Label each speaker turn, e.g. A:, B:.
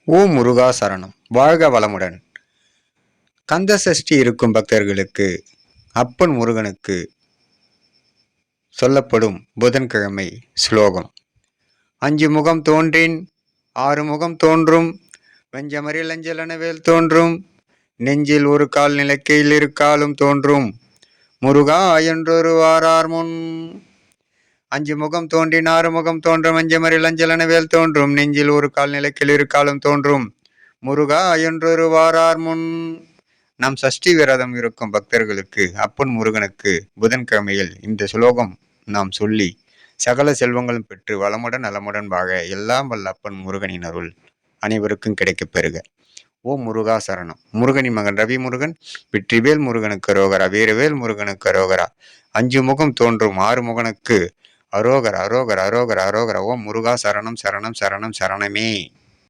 A: ஓம் முருகா சரணம். வாழ்க வளமுடன். கந்த சஷ்டி இருக்கும் பக்தர்களுக்கு, அப்பன் முருகனுக்கு சொல்லப்படும் புதன்கிழமை ஸ்லோகம். 5 முகம் தோன்றின் 6 முகம் தோன்றும், வெஞ்சமரில் அஞ்சலன வேல் தோன்றும், நெஞ்சில் ஒரு கால் நிலைக்கையில் இருக்காலும் தோன்றும், முருகா என்றொரு வாரார் முன். 5 முகம் தோன்றின் 6 முகம் தோன்றும், வெஞ்சமரில் அஞ்சலன வேல் தோன்றும், நெஞ்சில் ஒரு கால் நிலைக்கையில் இருக்காலும் தோன்றும், முருகா என்றொரு வாரார் முன். நம் சஷ்டி விரதம் இருக்கும் பக்தர்களுக்கு, அப்பன் முருகனுக்கு புதன்கிழமையில் இந்த சுலோகம் நாம் சொல்லி சகல செல்வங்களும் பெற்று வளமுடன் நலமுடன் வாழ எல்லாம் வல்ல அப்பன் முருகனின் அருள் அனைவருக்கும் கிடைக்கப் பெறுக. ஓம் முருகா சரணம். முருகனின் மகன் ரவி முருகன், வெற்றிவேல் முருகனுக்கு அரோகரா, வீரவேல் முருகனுக்கு அரோகரா. 5 முகம் தோன்றும் 6 முகனுக்கு அரோகரா, அரோகரா, அரோகரா, அரோகரா. ஓம் முருகா சரணம், சரணம், சரணம், சரணமே.